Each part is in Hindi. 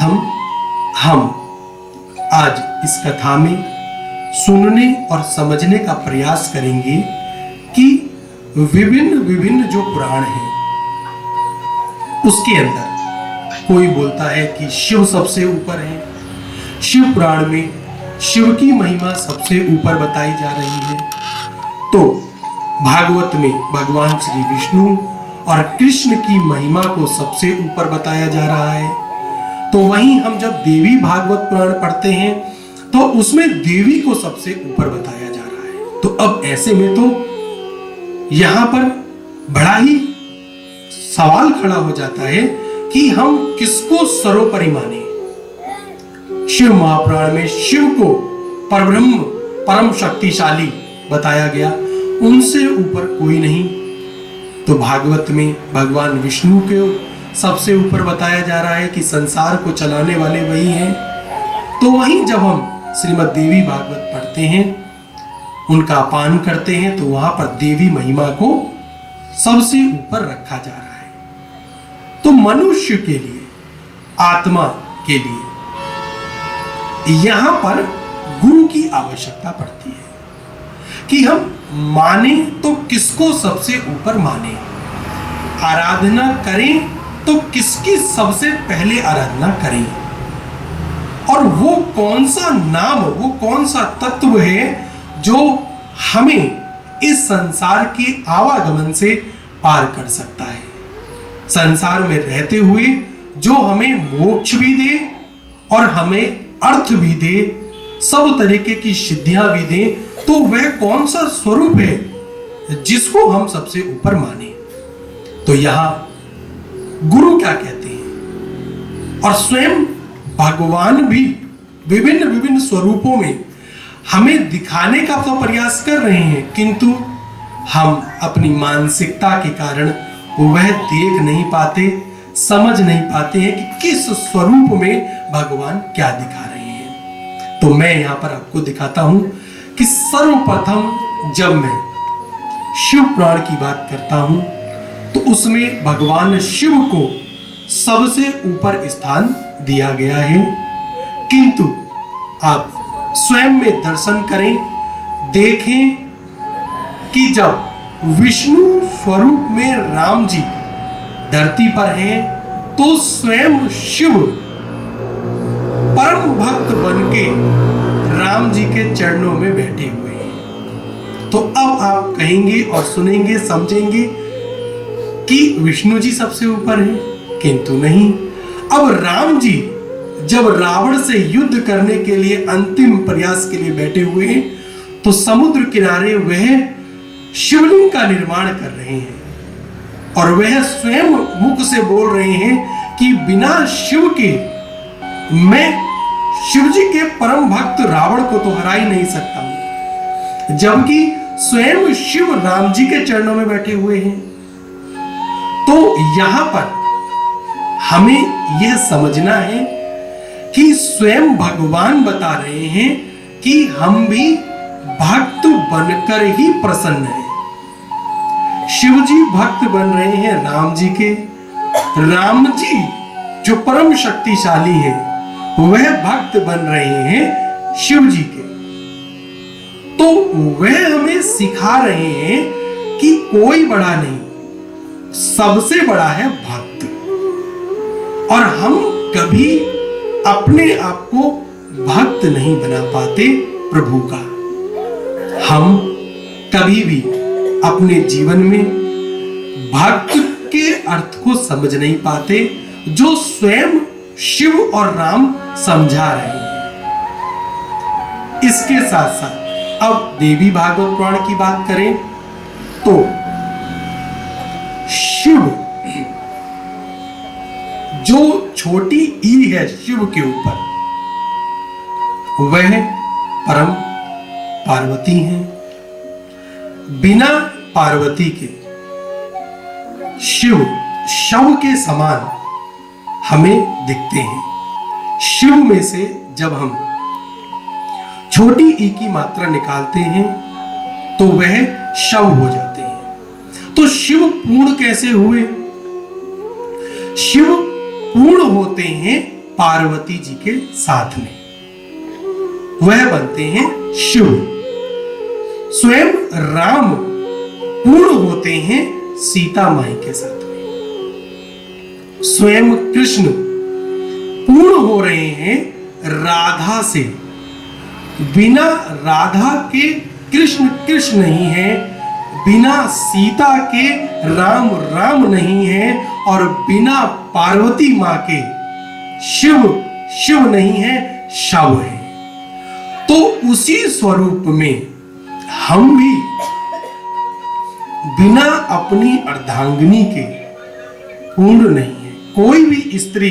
सर्वप्रथम हम आज इस कथा में सुनने और समझने का प्रयास करेंगे कि विभिन्न विभिन्न जो पुराण हैं उसके अंदर कोई बोलता है कि शिव सबसे ऊपर है। शिव पुराण में शिव की महिमा सबसे ऊपर बताई जा रही है। तो भागवत में भगवान श्री विष्णु और कृष्ण की महिमा को सबसे ऊपर बताया जा रहा है। तो वहीं हम जब देवी भागवत पुराण पढ़ते हैं तो उसमें देवी को सबसे ऊपर बताया जा रहा है। तो अब ऐसे में तो यहां पर बड़ा ही सवाल खड़ा हो जाता है कि हम किसको सर्वोपरि माने। शिव महापुराण में शिव को परब्रह्म परम शक्तिशाली बताया गया, उनसे ऊपर कोई नहीं। तो भागवत में भगवान विष्णु को सबसे ऊपर बताया जा रहा है कि संसार को चलाने वाले वही हैं। तो वहीं जब हम श्रीमद् देवी भागवत पढ़ते हैं, उनका पान करते हैं, तो वहां पर देवी महिमा को सबसे ऊपर रखा जा रहा है। तो मनुष्य के लिए, आत्मा के लिए यहां पर गुरु की आवश्यकता पड़ती है कि हम माने तो किसको सबसे ऊपर माने, आराधना करें तो किसकी सबसे पहले आराधना करें, और वो कौन सा नाम, वो कौन सा तत्व है जो हमें इस संसार के आवागमन से पार कर सकता है, संसार में रहते हुए जो हमें मोक्ष भी दे और हमें अर्थ भी दे, सब तरीके की सिद्धियां भी दे। तो वह कौन सा स्वरूप है जिसको हम सबसे ऊपर माने। तो यहां गुरु क्या कहते हैं, और स्वयं भगवान भी विभिन्न विभिन्न स्वरूपों में हमें दिखाने का तो प्रयास कर रहे हैं, किंतु हम अपनी मानसिकता के कारण वह देख नहीं पाते, समझ नहीं पाते हैं कि किस स्वरूप में भगवान क्या दिखा रहे हैं। तो मैं यहां पर आपको दिखाता हूं कि सर्वप्रथम जब मैं शिव पुराण की बात करता हूं तो उसमें भगवान शिव को सबसे ऊपर स्थान दिया गया है। किंतु आप स्वयं में दर्शन करें, देखें कि जब विष्णु स्वरूप में राम जी धरती पर हैं तो स्वयं शिव परम भक्त बनके राम जी के चरणों में बैठे हुए हैं। तो अब आप कहेंगे और सुनेंगे, समझेंगे कि विष्णु जी सबसे ऊपर हैं, किंतु नहीं। अब राम जी जब रावण से युद्ध करने के लिए अंतिम प्रयास के लिए बैठे हुए हैं तो समुद्र किनारे वह शिवलिंग का निर्माण कर रहे हैं, और वह स्वयं मुख से बोल रहे हैं कि बिना शिव के मैं शिव जी के परम भक्त रावण को तो हरा ही नहीं सकता हूं, जबकि स्वयं शिव राम जी के चरणों में बैठे हुए हैं। तो यहां पर हमें यह समझना है कि स्वयं भगवान बता रहे हैं कि हम भी भक्त बनकर ही प्रसन्न हैं। शिव जी भक्त बन रहे हैं राम जी के, राम जी जो परम शक्तिशाली हैं वह भक्त बन रहे हैं शिव जी के। तो वह हमें सिखा रहे हैं कि कोई बड़ा नहीं, सबसे बड़ा है भक्त। और हम कभी अपने आप को भक्त नहीं बना पाते प्रभु का। हम कभी भी अपने जीवन में भक्त के अर्थ को समझ नहीं पाते जो स्वयं शिव और राम समझा रहे हैं। इसके साथ साथ अब देवी भागवत पुराण की बात करें तो शिव जो छोटी ई है शिव के ऊपर, वह परम पार्वती हैं। बिना पार्वती के शिव शव के समान हमें दिखते हैं। शिव में से जब हम छोटी ई की मात्रा निकालते हैं तो वह शव हो जाते हैं। तो शिव पूर्ण कैसे हुए? शिव पूर्ण होते हैं पार्वती जी के साथ में, वह बनते हैं शिव। स्वयं राम पूर्ण होते हैं सीता माई के साथ में। स्वयं कृष्ण पूर्ण हो रहे हैं राधा से। बिना राधा के कृष्ण कृष्ण नहीं है, बिना सीता के राम राम नहीं है, और बिना पार्वती मां के शिव शिव नहीं है, शव है। तो उसी स्वरूप में हम भी बिना अपनी अर्धांगिनी के पूर्ण नहीं है। कोई भी स्त्री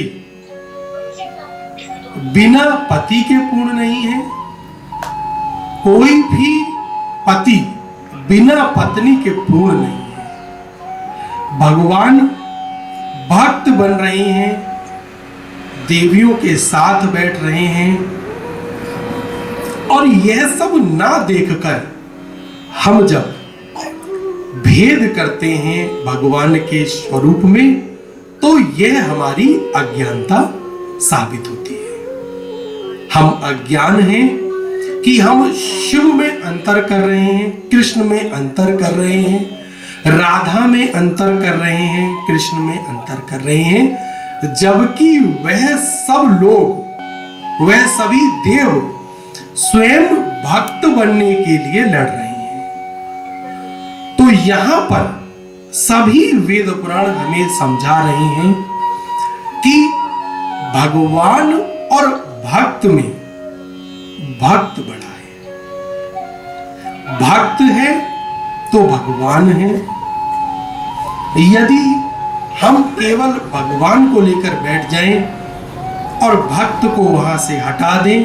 बिना पति के पूर्ण नहीं है, कोई भी पति बिना पत्नी के पूर्ण नहीं है। भगवान भक्त बन रहे हैं, देवियों के साथ बैठ रहे हैं, और यह सब ना देखकर हम जब भेद करते हैं भगवान के स्वरूप में, तो यह हमारी अज्ञानता साबित होती है। हम अज्ञान हैं कि हम शिव में अंतर कर रहे हैं, कृष्ण में अंतर कर रहे हैं, राधा में अंतर कर रहे हैं, कृष्ण में अंतर कर रहे हैं, जबकि वह सब लोग, वह सभी देव स्वयं भक्त बनने के लिए लड़ रहे हैं। तो यहां पर सभी वेद पुराण हमें समझा रहे हैं कि भगवान और भक्त में भक्त बड़ा है। भक्त है तो भगवान है। यदि हम केवल भगवान को लेकर बैठ जाएं और भक्त को वहां से हटा दें,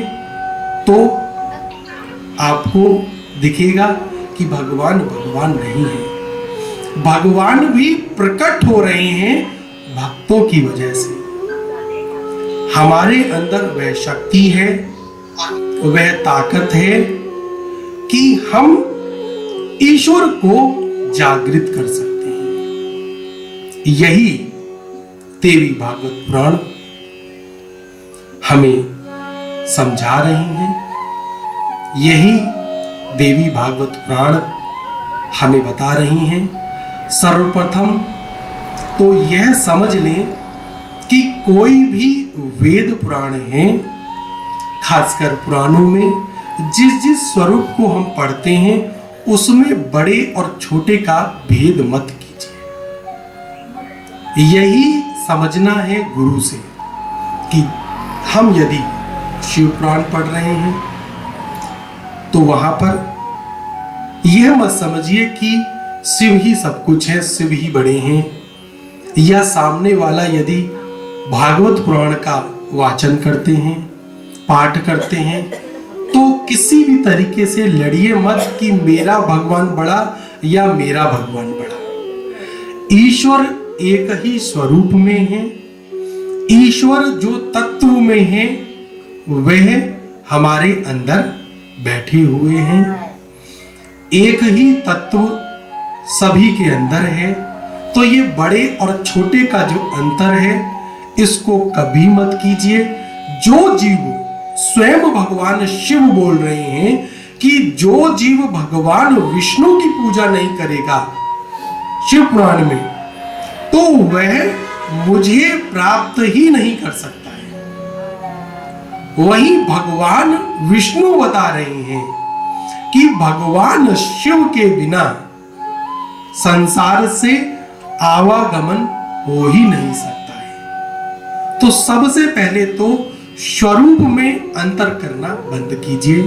तो आपको दिखेगा कि भगवान भगवान नहीं है। भगवान भी प्रकट हो रहे हैं भक्तों की वजह से। हमारे अंदर वह शक्ति है, वह ताकत है कि हम ईश्वर को जागृत कर सकते हैं। यही देवी भागवत पुराण हमें समझा रही हैं। यही देवी भागवत पुराण हमें बता रही हैं। सर्वप्रथम तो यह समझ लें कि कोई भी वेद पुराण है, खासकर पुराणों में जिस जिस स्वरूप को हम पढ़ते हैं, उसमें बड़े और छोटे का भेद मत कीजिए। यही समझना है गुरु से कि हम यदि शिव पुराण पढ़ रहे हैं तो वहां पर यह मत समझिए कि शिव ही सब कुछ है, शिव ही बड़े हैं, या सामने वाला यदि भागवत पुराण का वाचन करते हैं, पाठ करते हैं, तो किसी भी तरीके से लड़िए मत कि मेरा भगवान बड़ा या मेरा भगवान बड़ा। ईश्वर एक ही स्वरूप में है। ईश्वर जो तत्व में है वह हमारे अंदर बैठे हुए हैं। एक ही तत्व सभी के अंदर है। तो ये बड़े और छोटे का जो अंतर है, इसको कभी मत कीजिए। जो जीव स्वयं भगवान शिव बोल रहे हैं कि जो जीव भगवान विष्णु की पूजा नहीं करेगा शिव पुराण में, तो वह मुझे प्राप्त ही नहीं कर सकता है। वहीं भगवान विष्णु बता रहे हैं कि भगवान शिव के बिना संसार से आवागमन हो ही नहीं सकता है। तो सबसे पहले तो स्वरूप में अंतर करना बंद कीजिए।